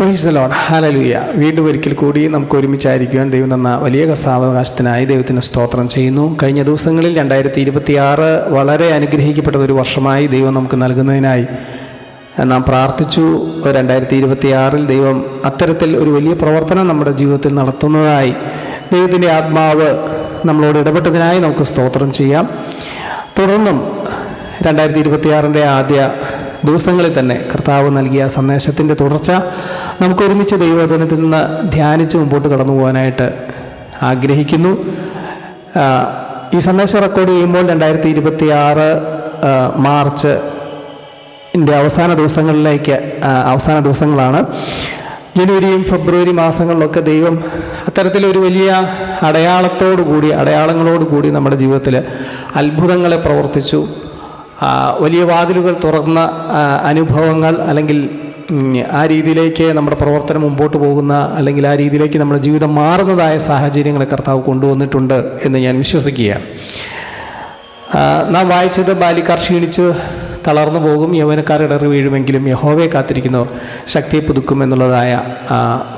Price the lord, hallelujah. വീണ്ടും ഒരിക്കൽ കൂടി നമുക്ക് ഒരുമിച്ചായിരിക്കുവാൻ ദൈവം തന്ന വലിയ സാവകാശത്തിനായി ദൈവത്തിന് സ്തോത്രം ചെയ്യുന്നു. കഴിഞ്ഞ ദിവസങ്ങളിൽ 2026 വളരെ അനുഗ്രഹിക്കപ്പെട്ടതൊരു വർഷമായി ദൈവം നമുക്ക് നൽകുന്നതിനായി നാം പ്രാർത്ഥിച്ചു. 2026 ദൈവം അത്തരത്തിൽ ഒരു വലിയ പ്രവർത്തനം നമ്മുടെ ജീവിതത്തിൽ നടത്തുന്നതായി ദൈവത്തിൻ്റെ ആത്മാവ് നമ്മളോട് ഇടപെട്ടതിനായി നമുക്ക് സ്തോത്രം ചെയ്യാം. തുടർന്നും 2026 ആദ്യ ദിവസങ്ങളിൽ തന്നെ കർത്താവ് നൽകിയ സന്ദേശത്തിൻ്റെ തുടർച്ച നമുക്ക് ഒരുമിച്ച് ദൈവവചനത്തിൽ നിന്ന് ധ്യാനിച്ച് മുമ്പോട്ട് കടന്നു പോകാനായിട്ട് ആഗ്രഹിക്കുന്നു. ഈ സന്ദേശം റെക്കോർഡ് ചെയ്യുമ്പോൾ 2026 മാർച്ച് അവസാന ദിവസങ്ങളാണ്. ജനുവരിയും ഫെബ്രുവരി മാസങ്ങളിലൊക്കെ ദൈവം അത്തരത്തിലൊരു വലിയ അടയാളങ്ങളോടുകൂടി നമ്മുടെ ജീവിതത്തിൽ അത്ഭുതങ്ങളെ പ്രവർത്തിച്ചു. വലിയ വാതിലുകൾ തുറന്ന അനുഭവങ്ങൾ, അല്ലെങ്കിൽ ആ രീതിയിലേക്ക് നമ്മുടെ പ്രവർത്തനം മുമ്പോട്ട് പോകുന്ന, അല്ലെങ്കിൽ ആ രീതിയിലേക്ക് നമ്മുടെ ജീവിതം മാറുന്നതായ സാഹചര്യങ്ങളെ കർത്താവ് കൊണ്ടുവന്നിട്ടുണ്ട് എന്ന് ഞാൻ വിശ്വസിക്കുകയാണ്. നാം വായിച്ചത്, ബാല്യക്കാർ ക്ഷീണിച്ച് തളർന്നു പോകും, യൗവനക്കാർ ഇടറി വീഴുമെങ്കിലും യഹോവയെ കാത്തിരിക്കുന്നവർ ശക്തിയെ പുതുക്കും എന്നുള്ളതായ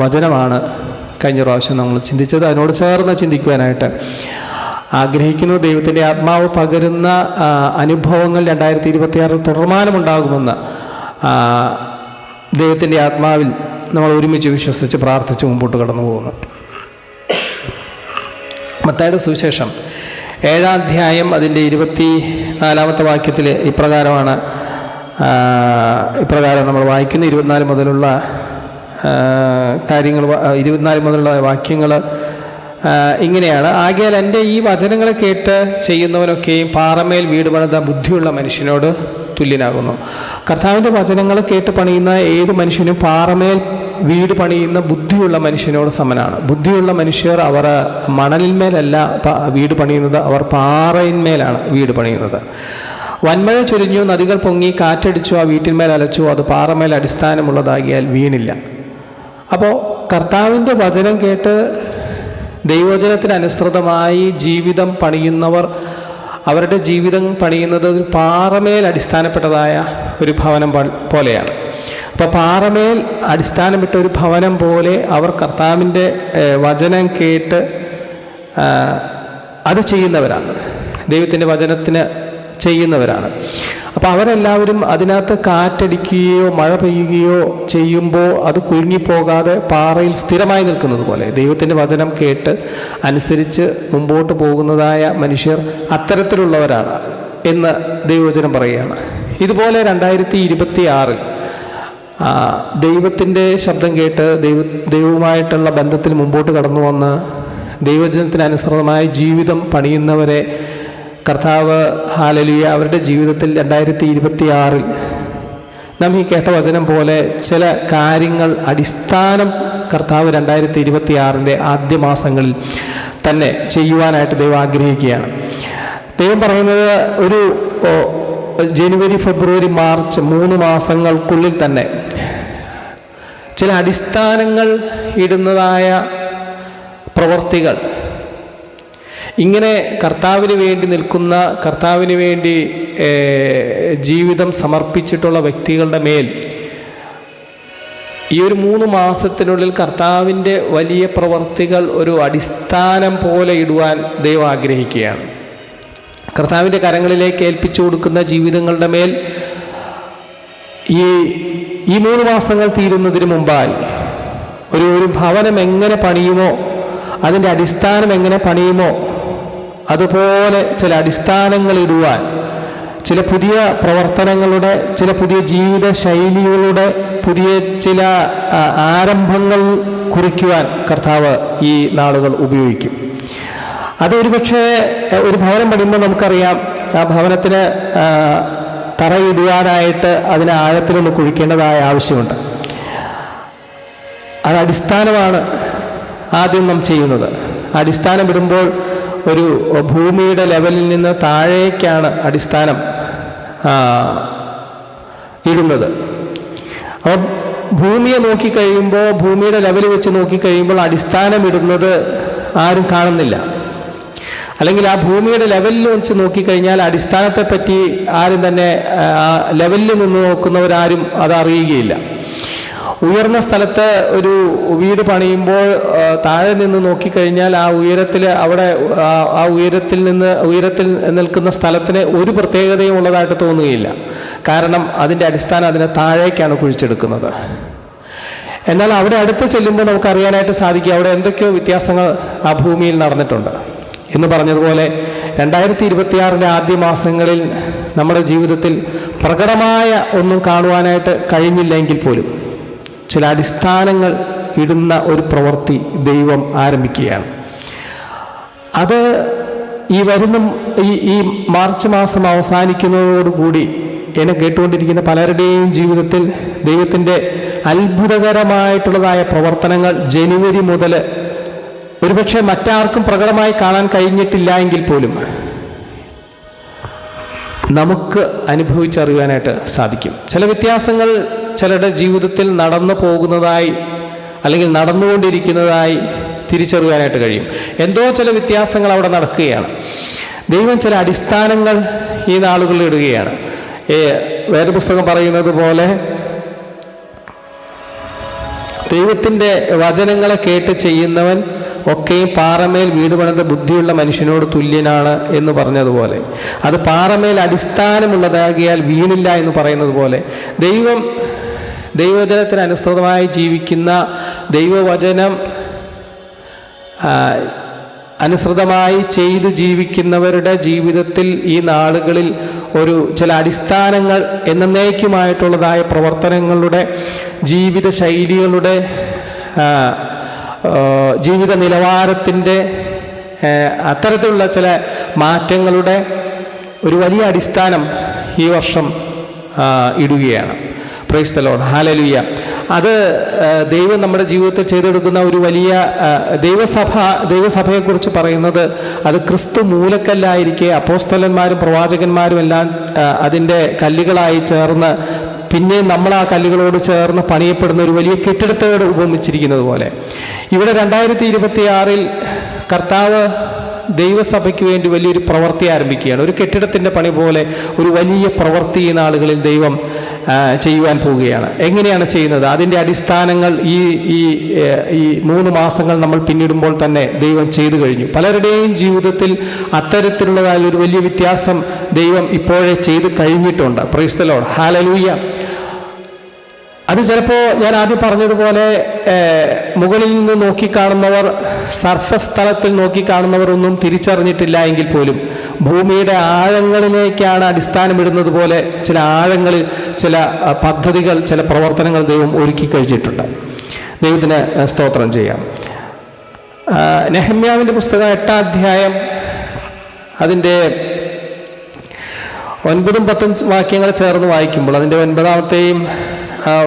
വചനമാണ് കഴിഞ്ഞ പ്രാവശ്യം നമ്മൾ ചിന്തിച്ചത്. അതിനോട് ചേർന്ന് ചിന്തിക്കുവാനായിട്ട് ആഗ്രഹിക്കുന്നു. ദൈവത്തിൻ്റെ ആത്മാവ് പകരുന്ന അനുഭവങ്ങൾ 2026 തുടർമാനമുണ്ടാകുമെന്ന് ദൈവത്തിൻ്റെ ആത്മാവിൽ നമ്മൾ ഒരുമിച്ച് വിശ്വസിച്ച് പ്രാർത്ഥിച്ച് മുമ്പോട്ട് കടന്നു പോകുന്നു. മത്തായിയുടെ സുവിശേഷം 7-ാം അധ്യായം അതിൻ്റെ 24-ാമത്തെ വാക്യത്തിൽ ഇപ്രകാരം നമ്മൾ വായിക്കുന്നു. 24 മുതലുള്ള കാര്യങ്ങൾ, 24 മുതലുള്ള വാക്യങ്ങൾ ഇങ്ങനെയാണ്: ആകയാൽ എൻ്റെ ഈ വചനങ്ങളെ കേട്ട് ചെയ്യുന്നവനൊക്കെയും പാറമേൽ വീട് പണിത ബുദ്ധിയുള്ള മനുഷ്യനോട് തുല്യനാകുന്നു. കർത്താവിൻ്റെ വചനങ്ങൾ കേട്ട് പണിയുന്ന ഏത് മനുഷ്യനും പാറമേൽ വീട് പണിയുന്ന ബുദ്ധിയുള്ള മനുഷ്യനോട് സമനാണ്. ബുദ്ധിയുള്ള മനുഷ്യർ അവർ മണലിന്മേലല്ല വീട് പണിയുന്നത്, അവർ പാറയിന്മേലാണ് വീട് പണിയുന്നത്. വന്മഴ ചൊരിഞ്ഞു, നദികൾ പൊങ്ങി, കാറ്റടിച്ചു, ആ വീട്ടിന്മേൽ അലച്ചു, അത് പാറമേൽ അടിസ്ഥാനമുള്ളതാകിയാൽ വീണില്ല. അപ്പോൾ കർത്താവിൻ്റെ വചനം കേട്ട് ദൈവവചനത്തിനനുസൃതമായി ജീവിതം പണിയുന്നവർ, അവരുടെ ജീവിതം പണിയുന്നത് ഒരു പാറമേൽ അടിസ്ഥാനപ്പെട്ടതായ ഒരു ഭവനം പോലെയാണ്. അപ്പോൾ പാറമേൽ അടിസ്ഥാനപ്പെട്ട ഒരു ഭവനം പോലെ അവർ കർത്താവിൻ്റെ വചനം കേട്ട് അത് ചെയ്യുന്നവരാണ്, ദൈവത്തിൻ്റെ വചനത്തിന് ചെയ്യുന്നവരാണ്. അപ്പോൾ അവരെല്ലാവരും അതിനകത്ത് കാറ്റടിക്കുകയോ മഴ പെയ്യുകയോ ചെയ്യുമ്പോൾ അത് കുലുങ്ങിപ്പോകാതെ പാറയിൽ സ്ഥിരമായി നിൽക്കുന്നത് പോലെ ദൈവത്തിൻ്റെ വചനം കേട്ട് അനുസരിച്ച് മുമ്പോട്ട് പോകുന്നതായ മനുഷ്യർ അത്തരത്തിലുള്ളവരാണ് എന്ന് ദൈവവചനം പറയുകയാണ്. ഇതുപോലെ 2026 ദൈവത്തിൻ്റെ ശബ്ദം കേട്ട് ദൈവവുമായിട്ടുള്ള ബന്ധത്തിൽ മുമ്പോട്ട് കടന്നു വന്ന് ദൈവവചനത്തിനനുസൃതമായ ജീവിതം പണിയുന്നവരെ കർത്താവ്, ഹല്ലേലൂയ, അവരുടെ ജീവിതത്തിൽ 2026 നാം ഈ കേട്ട വചനം പോലെ ചില കാര്യങ്ങൾ അടിസ്ഥാനം കർത്താവ് 2026 ആദ്യ മാസങ്ങളിൽ തന്നെ ചെയ്യുവാനായിട്ട് ദൈവം ആഗ്രഹിക്കുകയാണ്. ദൈവം പറയുന്നത് ഒരു ജനുവരി, ഫെബ്രുവരി, മാർച്ച് 3 മാസങ്ങൾക്കുള്ളിൽ തന്നെ ചില അടിസ്ഥാനങ്ങൾ ഇടുന്നതായ പ്രവൃത്തികൾ, ഇങ്ങനെ കർത്താവിന് വേണ്ടി നിൽക്കുന്ന, കർത്താവിന് വേണ്ടി ജീവിതം സമർപ്പിച്ചിട്ടുള്ള വ്യക്തികളുടെ മേൽ ഈ ഒരു 3 മാസത്തിനുള്ളിൽ കർത്താവിൻ്റെ വലിയ പ്രവർത്തികൾ ഒരു അടിസ്ഥാനം പോലെ ഇടുവാൻ ദൈവം ആഗ്രഹിക്കുകയാണ്. കർത്താവിൻ്റെ കരങ്ങളിലേക്ക് ഏൽപ്പിച്ചു കൊടുക്കുന്ന ജീവിതങ്ങളുടെ മേൽ ഈ 3 മാസങ്ങൾ തീരുന്നതിന് മുമ്പായി ഒരു ഭവനം എങ്ങനെ പണിയുമോ, അതിൻ്റെ അടിസ്ഥാനം എങ്ങനെ പണിയുമോ അതുപോലെ ചില അടിസ്ഥാനങ്ങൾ ഇടുവാൻ, ചില പുതിയ പ്രവർത്തനങ്ങളുടെ, ചില പുതിയ ജീവിത ശൈലികളുടെ പുതിയ ചില ആരംഭങ്ങൾ കുറിക്കുവാൻ കർത്താവ് ഈ നാളുകൾ ഉപയോഗിക്കും. അതൊരു പക്ഷേ ഒരു ഭവനം പണിയുമ്പോൾ നമുക്കറിയാം, ആ ഭവനത്തിന് തറയിടുവാനായിട്ട് അതിന് ആഴത്തിലൊന്ന് കുഴിക്കേണ്ടതായ ആവശ്യമുണ്ട്. അത് അടിസ്ഥാനമാണ് ആദ്യം നാം ചെയ്യുന്നത്. അടിസ്ഥാനം ഇടുമ്പോൾ ഒരു ഭൂമിയുടെ ലെവലിൽ നിന്ന് താഴേക്കാണ് അടിസ്ഥാനം ഇടുന്നത്. അപ്പോൾ ഭൂമിയെ നോക്കിക്കഴിയുമ്പോൾ, ഭൂമിയുടെ ലെവൽ വെച്ച് നോക്കിക്കഴിയുമ്പോൾ അടിസ്ഥാനം ഇടുന്നത് ആരും കാണുന്നില്ല. അല്ലെങ്കിൽ ആ ഭൂമിയുടെ ലെവലിൽ വെച്ച് നോക്കിക്കഴിഞ്ഞാൽ അടിസ്ഥാനത്തെപ്പറ്റി ആരും തന്നെ ലെവലിൽ നിന്ന് നോക്കുന്നവരാരും അത് അറിയുകയില്ല. ഉയർന്ന സ്ഥലത്ത് ഒരു വീട് പണിയുമ്പോൾ താഴെ നിന്ന് നോക്കിക്കഴിഞ്ഞാൽ ആ ഉയരത്തിൽ അവിടെ ആ ഉയരത്തിൽ നിൽക്കുന്ന സ്ഥലത്തിന് ഒരു പ്രത്യേകതയും ഉള്ളതായിട്ട് തോന്നുകയില്ല. കാരണം അതിൻ്റെ അടിസ്ഥാനം അതിനെ താഴേക്കാണ് കുഴിച്ചെടുക്കുന്നത്. എന്നാൽ അവിടെ അടുത്ത് ചെല്ലുമ്പോൾ നമുക്കറിയാനായിട്ട് സാധിക്കും അവിടെ എന്തൊക്കെയോ വ്യത്യാസങ്ങൾ ആ ഭൂമിയിൽ നടന്നിട്ടുണ്ട്. എന്ന് പറഞ്ഞതുപോലെ 2026 ആദ്യ മാസങ്ങളിൽ നമ്മുടെ ജീവിതത്തിൽ പ്രകടമായ ഒന്നും കാണുവാനായിട്ട് കഴിഞ്ഞില്ലെങ്കിൽ പോലും ചില അടിസ്ഥാനങ്ങൾ ഇടുന്ന ഒരു പ്രവൃത്തി ദൈവം ആരംഭിക്കുകയാണ്. അത് ഈ മാർച്ച് മാസം അവസാനിക്കുന്നതോടുകൂടി എന്നെ കേട്ടുകൊണ്ടിരിക്കുന്ന പലരുടെയും ജീവിതത്തിൽ ദൈവത്തിൻ്റെ അത്ഭുതകരമായിട്ടുള്ളതായ പ്രവർത്തനങ്ങൾ ജനുവരി മുതൽ ഒരുപക്ഷെ മറ്റാർക്കും പ്രകടമായി കാണാൻ കഴിഞ്ഞിട്ടില്ല എങ്കിൽ പോലും നമുക്ക് അനുഭവിച്ചറിയാനായിട്ട് സാധിക്കും. ചില വ്യത്യാസങ്ങൾ ചിലരുടെ ജീവിതത്തിൽ നടന്നു പോകുന്നതായി അല്ലെങ്കിൽ നടന്നുകൊണ്ടിരിക്കുന്നതായി തിരിച്ചറിയാനായിട്ട് കഴിയും. എന്തോ ചില വ്യത്യാസങ്ങൾ അവിടെ നടക്കുകയാണ്. ദൈവം ചില അടിസ്ഥാനങ്ങൾ ഈ നാളുകളിൽ ഇടുകയാണ്. വേദപുസ്തകം പറയുന്നത് പോലെ ദൈവത്തിൻ്റെ വചനങ്ങളെ കേട്ട് ചെയ്യുന്നവൻ ഒക്കെയും പാറമേൽ വീട് പണിത ബുദ്ധിയുള്ള മനുഷ്യനോട് തുല്യനാണ് എന്ന് പറഞ്ഞതുപോലെ, അത് പാറമേൽ അടിസ്ഥാനമുള്ളതാകിയാൽ വീണില്ല എന്ന് പറയുന്നത് പോലെ ദൈവവചനത്തിന് അനുസൃതമായി ജീവിക്കുന്ന, ദൈവവചനം അനുസൃതമായി ചെയ്ത് ജീവിക്കുന്നവരുടെ ജീവിതത്തിൽ ഈ നാളുകളിൽ ചില അടിസ്ഥാനങ്ങൾ എന്നേക്കുമായിട്ടുള്ളതായ പ്രവർത്തനങ്ങളുടെ, ജീവിത ശൈലികളുടെ, ജീവിത നിലവാരത്തിൻ്റെ അത്തരത്തിലുള്ള ചില മാറ്റങ്ങളുടെ ഒരു വലിയ അടിസ്ഥാനം ഈ വർഷം ഇടുകയാണ്. Price the lord, hallelujah. അത് ദൈവം നമ്മുടെ ജീവിതത്തിൽ ചെയ്തെടുക്കുന്ന ഒരു വലിയ ദൈവസഭയെക്കുറിച്ച് പറയുന്നത് അത് ക്രിസ്തു മൂലക്കല്ലായിരിക്കെ അപ്പോസ്തലന്മാരും പ്രവാചകന്മാരും എല്ലാം അതിൻ്റെ കല്ലുകളായി ചേർന്ന് പിന്നെ നമ്മൾ ആ കല്ലുകളോട് ചേർന്ന് പണിയപ്പെടുന്ന ഒരു വലിയ കെട്ടിടത്തോട് ഉപമിച്ചിരിക്കുന്നത് പോലെ ഇവിടെ 2026 കർത്താവ് ദൈവസഭയ്ക്ക് വേണ്ടി വലിയൊരു പ്രവൃത്തി ആരംഭിക്കുകയാണ്. ഒരു കെട്ടിടത്തിൻ്റെ പണി പോലെ ഒരു വലിയ പ്രവൃത്തി ഈ നാളുകളിൽ ദൈവം ചെയ്യുവാൻ പോവുകയാണ്. എങ്ങനെയാണ് ചെയ്യുന്നത്? അതിൻ്റെ അടിസ്ഥാനങ്ങൾ ഈ 3 മാസങ്ങൾ നമ്മൾ പിന്നിടുമ്പോൾ തന്നെ ദൈവം ചെയ്തു കഴിഞ്ഞു. പലരുടെയും ജീവിതത്തിൽ അത്തരത്തിലുള്ളതായ ഒരു വലിയ വ്യത്യാസം ദൈവം ഇപ്പോഴേ ചെയ്ത് കഴിഞ്ഞിട്ടുണ്ട്. Price the lord, hallelujah. അത് ചിലപ്പോൾ ഞാൻ ആദ്യം പറഞ്ഞതുപോലെ മുകളിൽ നിന്ന് നോക്കിക്കാണുന്നവർ, സർഫസ് തലത്തിൽ നോക്കിക്കാണുന്നവർ ഒന്നും തിരിച്ചറിഞ്ഞിട്ടില്ല എങ്കിൽ പോലും ഭൂമിയുടെ ആഴങ്ങളിലേക്കാണ് അടിസ്ഥാനമിടുന്നത് പോലെ ചില ആഴങ്ങളിൽ ചില പദ്ധതികൾ, ചില പ്രവർത്തനങ്ങൾ ദൈവം ഒരുക്കി കഴിച്ചിട്ടുണ്ട്. ദൈവത്തിന് സ്തോത്രം ചെയ്യാം. നെഹമ്യാവിൻ്റെ പുസ്തകം 8-ാം അധ്യായം അതിൻ്റെ 9-10 വാക്യങ്ങൾ ചേർന്ന് വായിക്കുമ്പോൾ, അതിൻ്റെ 9-ാമത്തെയും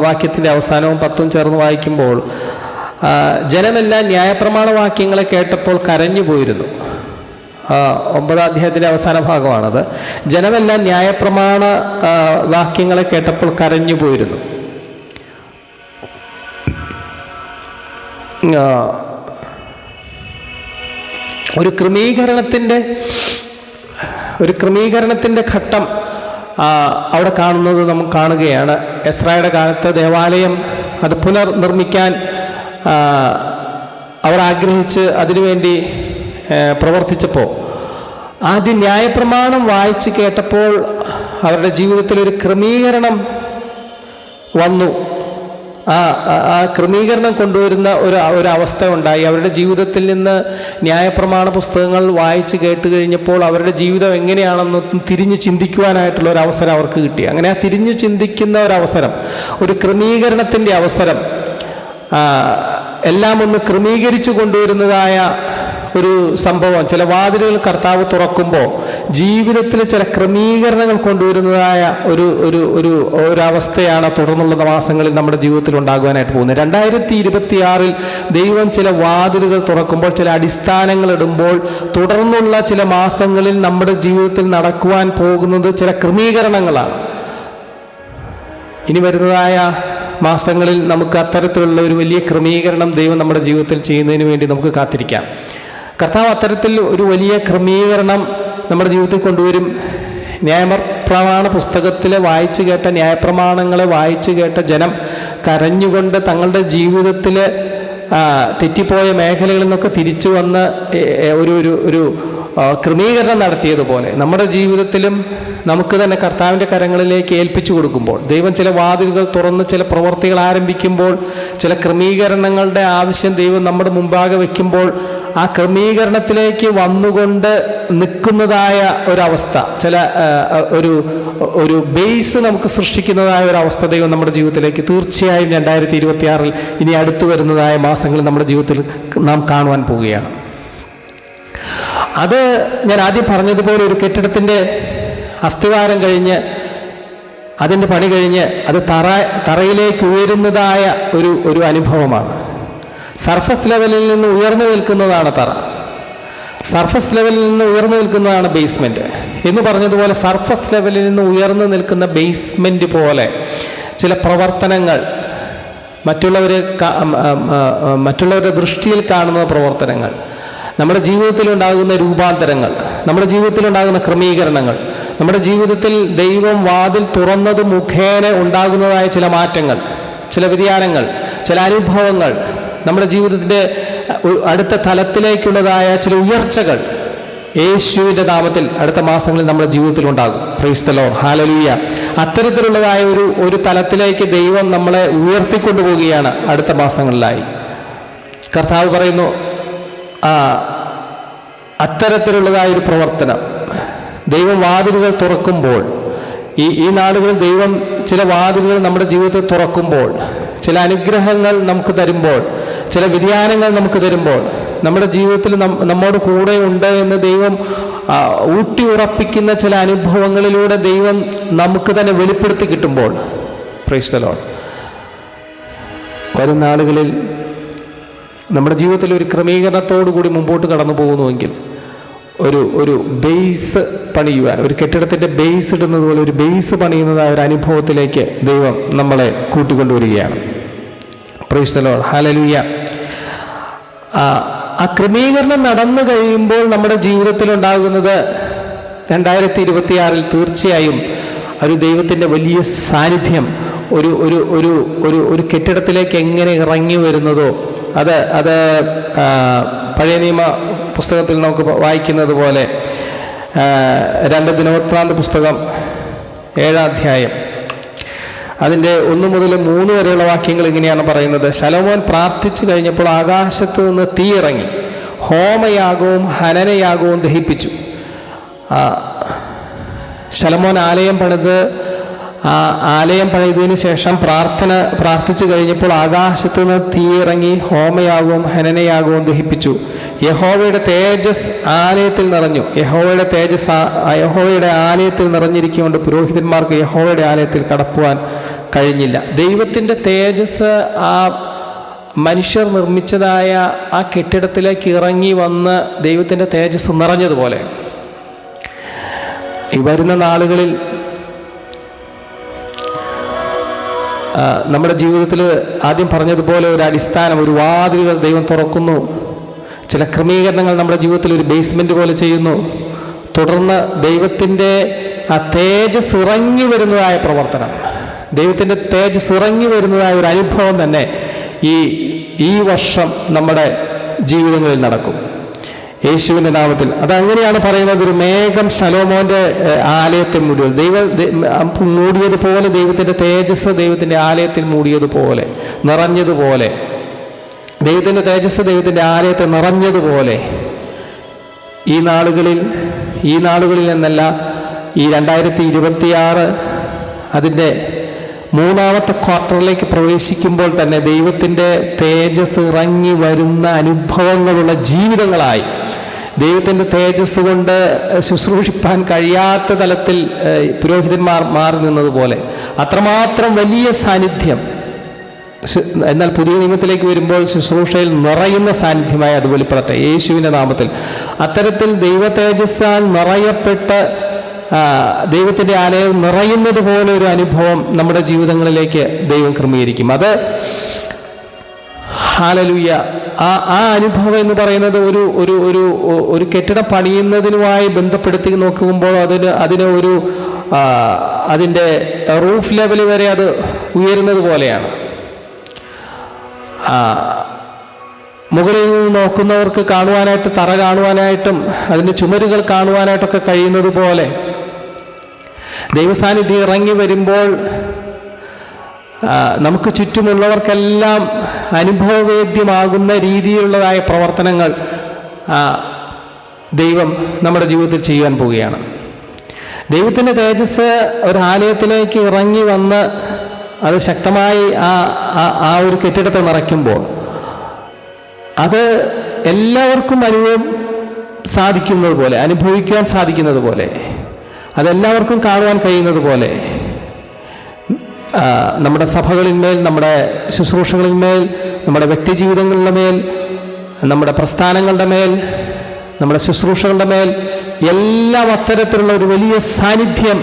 വാക്യത്തിൻ്റെ അവസാനവും 10 ചേർന്ന് വായിക്കുമ്പോൾ, ജനമെല്ലാം ന്യായപ്രമാണ വാക്യങ്ങളെ കേട്ടപ്പോൾ കരഞ്ഞു പോയിരുന്നു. 9-ാം അധ്യായത്തിൻ്റെ അവസാന ഭാഗമാണത്. ജനമെല്ലാം ന്യായപ്രമാണ വാക്യങ്ങളെ കേട്ടപ്പോൾ കരഞ്ഞു പോയിരുന്നു. ഒരു ക്രമീകരണത്തിൻ്റെ ഘട്ടം അവിടെ കാണുന്നത് നമുക്ക് കാണുകയാണ്. എസ്രായുടെ കാലത്ത് ദേവാലയം അത് പുനർനിർമ്മിക്കാൻ അവർ ആഗ്രഹിച്ച് അതിനുവേണ്ടി പ്രവർത്തിച്ചപ്പോൾ ആദ്യം ന്യായപ്രമാണം വായിച്ച് കേട്ടപ്പോൾ അവരുടെ ജീവിതത്തിൽ ഒരു ക്രമീകരണം വന്നു. ആ ക്രമീകരണം കൊണ്ടുവരുന്ന ഒരവസ്ഥ ഉണ്ടായി. അവരുടെ ജീവിതത്തിൽ നിന്ന് ന്യായപ്രമാണ പുസ്തകങ്ങൾ വായിച്ച് കേട്ട് കഴിഞ്ഞപ്പോൾ അവരുടെ ജീവിതം എങ്ങനെയാണെന്ന് തിരിഞ്ഞ് ചിന്തിക്കുവാനായിട്ടുള്ള ഒരു അവസരം അവർക്ക് കിട്ടി. അങ്ങനെ ആ തിരിഞ്ഞ് ചിന്തിക്കുന്ന ഒരവസരം, ഒരു ക്രമീകരണത്തിൻ്റെ അവസരം, എല്ലാം ഒന്ന് ക്രമീകരിച്ചു കൊണ്ടുവരുന്നതായ ഒരു സംഭവം. ചില വാതിലുകൾ കർത്താവ് തുറക്കുമ്പോൾ ജീവിതത്തിൽ ചില ക്രമീകരണങ്ങൾ കൊണ്ടുവരുന്നതായ ഒരവസ്ഥയാണ് തുടർന്നുള്ള മാസങ്ങളിൽ നമ്മുടെ ജീവിതത്തിൽ ഉണ്ടാകുവാനായിട്ട് പോകുന്നത്. 2026 ദൈവം ചില വാതിലുകൾ തുറക്കുമ്പോൾ, ചില അടിസ്ഥാനങ്ങൾ ഇടുമ്പോൾ, തുടർന്നുള്ള ചില മാസങ്ങളിൽ നമ്മുടെ ജീവിതത്തിൽ നടക്കുവാൻ പോകുന്നത് ചില ക്രമീകരണങ്ങളാണ്. ഇനി വരുന്നതായ മാസങ്ങളിൽ നമുക്ക് അത്തരത്തിലുള്ള ഒരു വലിയ ക്രമീകരണം ദൈവം നമ്മുടെ ജീവിതത്തിൽ ചെയ്യുന്നതിന് വേണ്ടി നമുക്ക് കാത്തിരിക്കാം. കർത്താവ് അത്തരത്തിൽ ഒരു വലിയ ക്രമീകരണം നമ്മുടെ ജീവിതത്തിൽ കൊണ്ടുവരും. ന്യായപ്രമാണ പുസ്തകത്തിൽ വായിച്ചു കേട്ട ന്യായപ്രമാണങ്ങളെ വായിച്ചു കേട്ട ജനം കരഞ്ഞുകൊണ്ട് തങ്ങളുടെ ജീവിതത്തിൽ തെറ്റിപ്പോയ മേഖലകളിൽ നിന്നൊക്കെ തിരിച്ചു വന്ന് ഒരു ക്രമീകരണം നടത്തിയതുപോലെ നമ്മുടെ ജീവിതത്തിലും നമുക്ക് തന്നെ കർത്താവിൻ്റെ കരങ്ങളിലേക്ക് ഏൽപ്പിച്ചു കൊടുക്കുമ്പോൾ, ദൈവം ചില വാതിലുകൾ തുറന്ന് ചില പ്രവർത്തികൾ ആരംഭിക്കുമ്പോൾ, ചില ക്രമീകരണങ്ങളുടെ ആവശ്യം ദൈവം നമ്മുടെ മുമ്പാകെ വയ്ക്കുമ്പോൾ, ആ ക്രമീകരണത്തിലേക്ക് വന്നുകൊണ്ട് നിൽക്കുന്നതായ ഒരവസ്ഥ, ഒരു ബേസ് നമുക്ക് സൃഷ്ടിക്കുന്നതായ ഒരവസ്ഥ ദൈവം നമ്മുടെ ജീവിതത്തിലേക്ക് തീർച്ചയായും 2026 ഇനി അടുത്തു വരുന്നതായ മാസങ്ങളിൽ നമ്മുടെ ജീവിതത്തിൽ നാം കാണുവാൻ പോവുകയാണ്. അത് ഞാൻ ആദ്യം പറഞ്ഞതുപോലെ ഒരു കെട്ടിടത്തിൻ്റെ അസ്ഥിവാരം കഴിഞ്ഞ് അതിൻ്റെ പണി കഴിഞ്ഞ് അത് തറയിലേക്ക് ഉയരുന്നതായ ഒരു അനുഭവമാണ്. സർഫസ് ലെവലിൽ നിന്ന് ഉയർന്നു നിൽക്കുന്നതാണ് തറ, സർഫസ് ലെവലിൽ നിന്ന് ഉയർന്നു നിൽക്കുന്നതാണ് ബേസ്മെൻറ്റ് എന്ന് പറഞ്ഞതുപോലെ, സർഫസ് ലെവലിൽ നിന്ന് ഉയർന്നു നിൽക്കുന്ന ബേസ്മെൻറ്റ് പോലെ ചില പ്രവർത്തനങ്ങൾ, മറ്റുള്ളവരുടെ ദൃഷ്ടിയിൽ കാണുന്ന പ്രവർത്തനങ്ങൾ, നമ്മുടെ ജീവിതത്തിലുണ്ടാകുന്ന രൂപാന്തരങ്ങൾ, നമ്മുടെ ജീവിതത്തിലുണ്ടാകുന്ന ക്രമീകരണങ്ങൾ, നമ്മുടെ ജീവിതത്തിൽ ദൈവം വാതിൽ തുറന്നത് മുഖേന ഉണ്ടാകുന്നതായ ചില മാറ്റങ്ങൾ, ചില വ്യതിയാനങ്ങൾ, ചില അനുഭവങ്ങൾ, നമ്മുടെ ജീവിതത്തിൻ്റെ അടുത്ത തലത്തിലേക്കുള്ളതായ ചില ഉയർച്ചകൾ യേശുവിൻ്റെ നാമത്തിൽ അടുത്ത മാസങ്ങളിൽ നമ്മുടെ ജീവിതത്തിൽ ഉണ്ടാകും. Praise the lord, hallelujah. അത്തരത്തിലുള്ളതായ ഒരു തലത്തിലേക്ക് ദൈവം നമ്മളെ ഉയർത്തിക്കൊണ്ടുപോവുകയാണ് അടുത്ത മാസങ്ങളിലായി. കർത്താവ് പറയുന്നു, അത്തരത്തിലുള്ളതായ ഒരു പ്രവർത്തനം ദൈവം വാതിലുകൾ തുറക്കുമ്പോൾ, ഈ നാളുകളിൽ ദൈവം ചില വാതിലുകൾ നമ്മുടെ ജീവിതത്തിൽ തുറക്കുമ്പോൾ, ചില അനുഗ്രഹങ്ങൾ നമുക്ക് തരുമ്പോൾ, ചില വ്യതിയാനങ്ങൾ നമുക്ക് തരുമ്പോൾ, നമ്മുടെ ജീവിതത്തിൽ നമ്മോട് കൂടെ ഉണ്ട് എന്ന് ദൈവം ഊട്ടി ഉറപ്പിക്കുന്ന ചില അനുഭവങ്ങളിലൂടെ ദൈവം നമുക്ക് തന്നെ വെളിപ്പെടുത്തി കിട്ടുമ്പോൾ, പ്രൈസ് ദി ലോർഡ്, വരും നാളുകളിൽ നമ്മുടെ ജീവിതത്തിൽ ഒരു ക്രമീകരണത്തോടു കൂടി മുമ്പോട്ട് കടന്നു പോകുന്നുവെങ്കിൽ, ഒരു ബേസ് പണിയുവാൻ, ഒരു കെട്ടിടത്തിൻ്റെ ബേസ് ഇടുന്നത് പോലെ ഒരു ബേസ് പണിയുന്നതായ ഒരു അനുഭവത്തിലേക്ക് ദൈവം നമ്മളെ കൂട്ടിക്കൊണ്ടുവരികയാണ്. Praise the lord, hallelujah. ആ ക്രമീകരണം നടന്നു കഴിയുമ്പോൾ നമ്മുടെ ജീവിതത്തിൽ ഉണ്ടാകുന്നത് 2026 തീർച്ചയായും ഒരു ദൈവത്തിൻ്റെ വലിയ സാന്നിധ്യം ഒരു കെട്ടിടത്തിലേക്ക് എങ്ങനെ ഇറങ്ങി വരുന്നതോ, അത് പഴയ നിയമ പുസ്തകത്തിൽ നമുക്ക് വായിക്കുന്നത് പോലെ 2 ദിനവൃത്താന്ത പുസ്തകം 7-ാം അധ്യായം അതിൻ്റെ 1 മുതൽ 3 വരെയുള്ള വാക്യങ്ങൾ ഇങ്ങനെയാണ് പറയുന്നത്. ശലോമോൻ പ്രാർത്ഥിച്ചു കഴിഞ്ഞപ്പോൾ ആകാശത്ത് നിന്ന് തീ ഇറങ്ങി ഹോമയാഗവും ഹനനയാഗവും ദഹിപ്പിച്ചു. ശലോമോൻ ആലയം പണിതതിന് ശേഷം പ്രാർത്ഥിച്ചു കഴിഞ്ഞപ്പോൾ ആകാശത്ത് നിന്ന് തീ ഇറങ്ങി ഹോമയാഗവും ഹനനയാഗവും ദഹിപ്പിച്ചു. യഹോവയുടെ തേജസ് ആലയത്തിൽ നിറഞ്ഞു. യഹോവയുടെ ആലയത്തിൽ നിറഞ്ഞിരിക്കുകൊണ്ട് പുരോഹിതന്മാർക്ക് യഹോവയുടെ ആലയത്തിൽ കടക്കുവാൻ കഴിഞ്ഞില്ല. ദൈവത്തിൻ്റെ തേജസ് ആ മനുഷ്യർ നിർമ്മിച്ചതായ ആ കെട്ടിടത്തിലേക്ക് ഇറങ്ങി വന്ന് ദൈവത്തിൻ്റെ തേജസ് നിറഞ്ഞതുപോലെ ഈ വരുന്ന നാളുകളിൽ നമ്മുടെ ജീവിതത്തിൽ ആദ്യം പറഞ്ഞതുപോലെ ഒരു അടിസ്ഥാനം, ഒരു വാതിലുകൾ ദൈവം തുറക്കുന്നു. ചില ക്രമീകരണങ്ങൾ നമ്മുടെ ജീവിതത്തിൽ ഒരു ബേസ്മെൻറ്റ് പോലെ ചെയ്യുന്നു. തുടർന്ന് ദൈവത്തിൻ്റെ ആ തേജസ് ഇറങ്ങി വരുന്നതായ പ്രവർത്തനം, ദൈവത്തിൻ്റെ തേജസ് ഇറങ്ങി വരുന്നതായ ഒരു അനുഭവം തന്നെ ഈ വർഷം നമ്മുടെ ജീവിതങ്ങളിൽ നടക്കും യേശുവിൻ്റെ നാമത്തിൽ. അതങ്ങനെയാണ് പറയുന്നത്. ഒരു മേഘം ശലോമോൻ്റെ ആലയത്തിൽ മൂടിയതുപോലെ ദൈവത്തിൻ്റെ തേജസ് ദൈവത്തിൻ്റെ ആലയത്തിൽ മൂടിയതുപോലെ നിറഞ്ഞതുപോലെ, ദൈവത്തിൻ്റെ തേജസ് ദൈവത്തിൻ്റെ ആലയത്തെ നിറഞ്ഞതുപോലെ ഈ നാളുകളിൽ എന്നല്ല, ഈ 2026 അതിൻ്റെ 3-ാമത്തെ ക്വാർട്ടറിലേക്ക് പ്രവേശിക്കുമ്പോൾ തന്നെ ദൈവത്തിൻ്റെ തേജസ് ഇറങ്ങി വരുന്ന അനുഭവങ്ങളുള്ള ജീവിതങ്ങളായി, ദൈവത്തിൻ്റെ തേജസ് കൊണ്ട് ശുശ്രൂഷിപ്പാൻ കഴിയാത്ത തലത്തിൽ പുരോഹിതന്മാർ മാറി നിന്നതുപോലെ അത്രമാത്രം വലിയ സാന്നിധ്യം. എന്നാൽ പുതിയ നിയമത്തിലേക്ക് വരുമ്പോൾ ശുശ്രൂഷയിൽ നിറയുന്ന സാന്നിധ്യമായി അത് വെളിപ്പെടട്ടെ യേശുവിൻ്റെ നാമത്തിൽ. അത്തരത്തിൽ ദൈവ തേജസ്സാൽ നിറയപ്പെട്ട് ദൈവത്തിൻ്റെ ആലയം നിറയുന്നത് പോലെ ഒരു അനുഭവം നമ്മുടെ ജീവിതങ്ങളിലേക്ക് ദൈവം ക്രമീകരിക്കും. അത് ഹല്ലേലൂയ. ആ അനുഭവം എന്ന് പറയുന്നത് ഒരു കെട്ടിടം പണിയുന്നതിനുമായി ബന്ധപ്പെടുത്തി നോക്കുമ്പോൾ അതിൻ്റെ റൂഫ് ലെവൽ വരെ അത് ഉയരുന്നത് പോലെയാണ്. മുകളിൽ നിന്ന് നോക്കുന്നവർക്ക് കാണുവാനായിട്ട്, തറ കാണുവാനായിട്ടും അതിൻ്റെ ചുമരുകൾ കാണുവാനായിട്ടൊക്കെ കഴിയുന്നത് പോലെ ദൈവസാന്നിധ്യം ഇറങ്ങി വരുമ്പോൾ നമുക്ക് ചുറ്റുമുള്ളവർക്കെല്ലാം അനുഭവവേദ്യമാകുന്ന രീതിയിലുള്ളതായ പ്രവർത്തനങ്ങൾ ദൈവം നമ്മുടെ ജീവിതത്തിൽ ചെയ്യാൻ പോവുകയാണ്. ദൈവത്തിൻ്റെ തേജസ് ഒരു ആലയത്തിലേക്ക് ഇറങ്ങി വന്ന് അത് ശക്തമായി ആ ഒരു കെട്ടിടത്തെ നിറയ്ക്കുമ്പോൾ അത് എല്ലാവർക്കും സാധിക്കുന്നത് പോലെ, അനുഭവിക്കാൻ സാധിക്കുന്നത് പോലെ, അതെല്ലാവർക്കും കാണുവാൻ കഴിയുന്നത് പോലെ നമ്മുടെ സഭകളിന്മേൽ, നമ്മുടെ ശുശ്രൂഷകളിന്മേൽ, നമ്മുടെ വ്യക്തിജീവിതങ്ങളുടെ മേൽ, നമ്മുടെ പ്രസ്ഥാനങ്ങളുടെ മേൽ, നമ്മുടെ ശുശ്രൂഷകളുടെ മേൽ എല്ലാം അത്തരത്തിലുള്ള ഒരു വലിയ സാന്നിധ്യം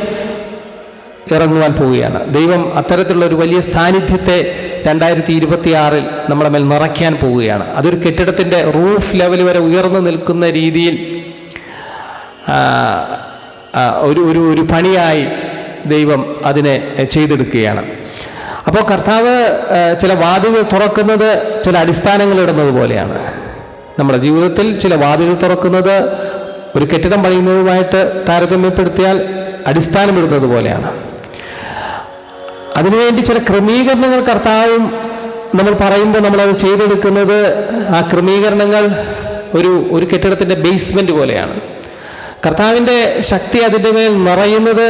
ഇറങ്ങുവാൻ പോവുകയാണ്. ദൈവം അത്തരത്തിലുള്ള ഒരു വലിയ സാന്നിധ്യത്തെ 2026 നമ്മുടെ മേൽ നിറയ്ക്കാൻ പോവുകയാണ്. അതൊരു കെട്ടിടത്തിൻ്റെ റൂഫ് ലെവൽ വരെ ഉയർന്നു നിൽക്കുന്ന രീതിയിൽ ഒരു പണിയായി ദൈവം അതിനെ ചെയ്തെടുക്കുകയാണ്. അപ്പോൾ കർത്താവ് ചില വാതിലുകൾ തുറക്കുന്നത് ചില അടിസ്ഥാനങ്ങൾ ഇടുന്നത് പോലെയാണ്. നമ്മുടെ ജീവിതത്തിൽ ചില വാതിലുകൾ തുറക്കുന്നത് ഒരു കെട്ടിടം പണിയുന്നതുമായിട്ട് താരതമ്യപ്പെടുത്തിയാൽ അടിസ്ഥാനമിടുന്നത് പോലെയാണ്. അതിനുവേണ്ടി ചില ക്രമീകരണങ്ങൾ കർത്താവും നമ്മൾ പറയുമ്പോൾ നമ്മളത് ചെയ്തെടുക്കുന്നത്, ആ ക്രമീകരണങ്ങൾ ഒരു കെട്ടിടത്തിൻ്റെ ബേസ്മെൻറ്റ് പോലെയാണ്. കർത്താവിൻ്റെ ശക്തി അതിൻ്റെ മേൽ നിറയുന്നത്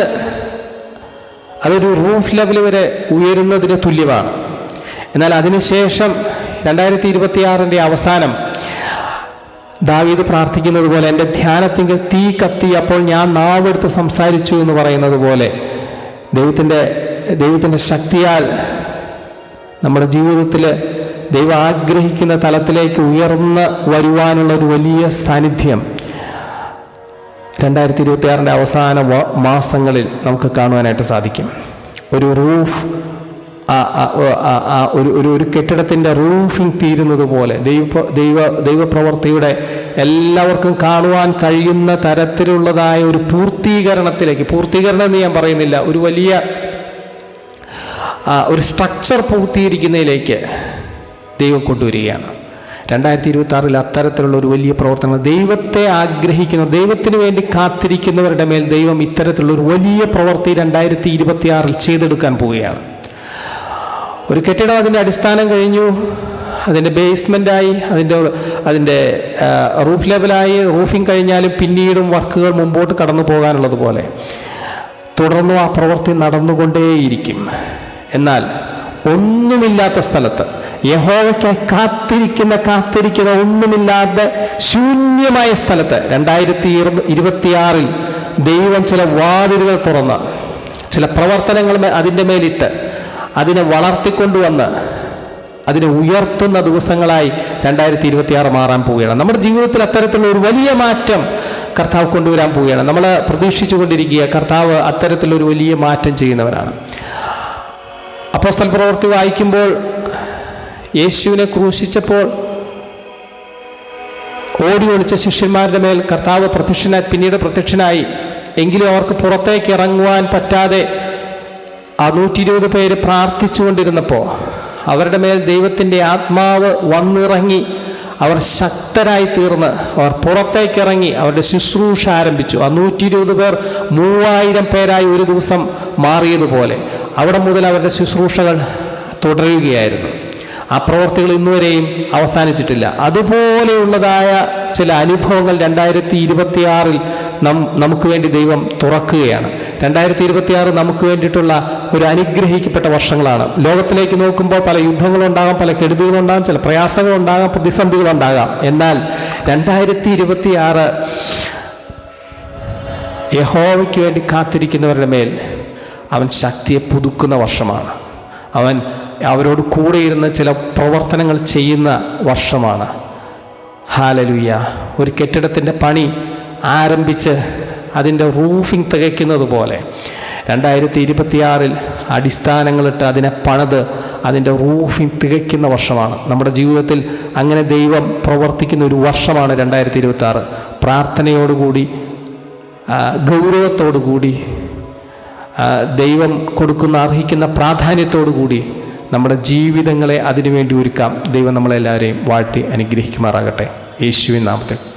അതൊരു റൂഫ് ലെവൽ വരെ ഉയരുന്നതിന് തുല്യമാണ്. എന്നാൽ അതിനുശേഷം 2026 അവസാനം ദാവീദ് പ്രാർത്ഥിക്കുന്നത് പോലെ, എൻ്റെ ധ്യാനത്തിങ്കിൽ തീ കത്തി, അപ്പോൾ ഞാൻ നാവെടുത്ത് സംസാരിച്ചു എന്ന് പറയുന്നത് പോലെ ദൈവത്തിൻ്റെ ശക്തിയാൽ നമ്മുടെ ജീവിതത്തിൽ ദൈവം ആഗ്രഹിക്കുന്ന തലത്തിലേക്ക് ഉയർന്ന് വരുവാനുള്ള ഒരു വലിയ സാന്നിധ്യം 2026 അവസാന മാസങ്ങളിൽ നമുക്ക് കാണുവാനായിട്ട് സാധിക്കും. ഒരു റൂഫ്, ഒരു കെട്ടിടത്തിൻ്റെ റൂഫിംഗ് തീരുന്നത് പോലെ ദൈവപ്രവർത്തിയുടെ എല്ലാവർക്കും കാണുവാൻ കഴിയുന്ന തരത്തിലുള്ളതായ ഒരു പൂർത്തീകരണത്തിലേക്ക്, പൂർത്തീകരണം എന്ന് ഞാൻ പറയുന്നില്ല, ഒരു വലിയ ഒരു സ്ട്രക്ചർ പൂർത്തീകരിക്കുന്നതിലേക്ക് ദൈവം കൊണ്ടുവരികയാണ്. 2026 അത്തരത്തിലുള്ള ഒരു വലിയ പ്രവർത്തനം ദൈവത്തെ ആഗ്രഹിക്കുന്ന, ദൈവത്തിന് വേണ്ടി കാത്തിരിക്കുന്നവരുടെ മേൽ ദൈവം ഇത്തരത്തിലുള്ള ഒരു വലിയ പ്രവൃത്തി 2026 ചെയ്തെടുക്കാൻ പോവുകയാണ്. ഒരു കെട്ടിടം അതിൻ്റെ അടിസ്ഥാനം കഴിഞ്ഞു, അതിൻ്റെ ബേസ്മെൻ്റായി, അതിൻ്റെ റൂഫ് ലെവലായി, റൂഫിംഗ് കഴിഞ്ഞാലും പിന്നീടും വർക്കുകൾ മുമ്പോട്ട് കടന്നു പോകാനുള്ളത് പോലെ തുടർന്നും ആ പ്രവൃത്തി നടന്നുകൊണ്ടേയിരിക്കും. എന്നാൽ ഒന്നുമില്ലാത്ത സ്ഥലത്ത്, യഹോവയ്ക്കായി കാത്തിരിക്കുന്ന ഒന്നുമില്ലാതെ ശൂന്യമായ സ്ഥലത്ത് 2026 ദൈവം ചില വാതിലുകൾ തുറന്ന്, ചില പ്രവർത്തനങ്ങൾ അതിൻ്റെ മേലിട്ട്, അതിനെ വളർത്തിക്കൊണ്ടുവന്ന് അതിനെ ഉയർത്തുന്ന ദിവസങ്ങളായി 2026 മാറാൻ പോവുകയാണ്. നമ്മുടെ ജീവിതത്തിൽ അത്തരത്തിലുള്ള ഒരു വലിയ മാറ്റം കർത്താവ് കൊണ്ടുവരാൻ പോവുകയാണ്. നമ്മൾ പ്രതീക്ഷിച്ചു കൊണ്ടിരിക്കുക കർത്താവ് അത്തരത്തിലൊരു വലിയ മാറ്റം ചെയ്യുന്നവരാണ്. അപ്പോസ്തല പ്രവൃത്തി വായിക്കുമ്പോൾ യേശുവിനെ ക്രൂശിച്ചപ്പോൾ ഓടി ഒളിച്ച ശിഷ്യന്മാരുടെ മേൽ കർത്താവ് പിന്നീട് പ്രത്യക്ഷനായി. എങ്കിലും അവർക്ക് പുറത്തേക്ക് ഇറങ്ങുവാൻ പറ്റാതെ 120 പേര് പ്രാർത്ഥിച്ചുകൊണ്ടിരുന്നപ്പോൾ അവരുടെ മേൽ ദൈവത്തിൻ്റെ ആത്മാവ് വന്നിറങ്ങി അവർ ശക്തരായി തീർന്ന് അവർ പുറത്തേക്കിറങ്ങി അവരുടെ ശുശ്രൂഷ ആരംഭിച്ചു. 120 പേർ 3000 പേരായി ഒരു ദിവസം മാറിയതുപോലെ അവിടെ മുതൽ അവരുടെ ശുശ്രൂഷകൾ തുടരുകയായിരുന്നു. ആ പ്രവൃത്തികൾ ഇന്നുവരെയും അവസാനിച്ചിട്ടില്ല. അതുപോലെയുള്ളതായ ചില അനുഭവങ്ങൾ 2026 നമുക്ക് വേണ്ടി ദൈവം തുറക്കുകയാണ്. 2026 നമുക്ക് വേണ്ടിയിട്ടുള്ള ഒരു അനുഗ്രഹിക്കപ്പെട്ട വർഷങ്ങളാണ്. ലോകത്തിലേക്ക് നോക്കുമ്പോൾ പല യുദ്ധങ്ങളുണ്ടാകാം, പല കെടുതികളുണ്ടാകാം, ചില പ്രയാസങ്ങളുണ്ടാകാം, പ്രതിസന്ധികളുണ്ടാകാം. എന്നാൽ 2026 യഹോവയ്ക്ക് വേണ്ടി കാത്തിരിക്കുന്നവരുടെ മേൽ അവൻ ശക്തിയെ പുതുക്കുന്ന വർഷമാണ്. അവരോട് കൂടെ ഇരുന്ന് ചില പ്രവർത്തനങ്ങൾ ചെയ്യുന്ന വർഷമാണ്. ഹല്ലേലൂയ. ഒരു കെട്ടിടത്തിൻ്റെ പണി ആരംഭിച്ച് അതിൻ്റെ റൂഫിംഗ് തികയ്ക്കുന്നത് പോലെ 2026 അടിസ്ഥാനങ്ങളിട്ട് അതിനെ പണിത് അതിൻ്റെ റൂഫിംഗ് തികയ്ക്കുന്ന വർഷമാണ്. നമ്മുടെ ജീവിതത്തിൽ അങ്ങനെ ദൈവം പ്രവർത്തിക്കുന്ന ഒരു വർഷമാണ് 2026. പ്രാർത്ഥനയോടുകൂടി, ഗൗരവത്തോടുകൂടി, ദൈവം അർഹിക്കുന്ന പ്രാധാന്യത്തോടുകൂടി നമ്മുടെ ജീവിതങ്ങളെ അതിനുവേണ്ടി ഒരുക്കാം. ദൈവം നമ്മളെല്ലാവരെയും വാഴ്ത്തി അനുഗ്രഹിക്കുമാറാകട്ടെ. യേശുവിൻ നാമത്തിൽ.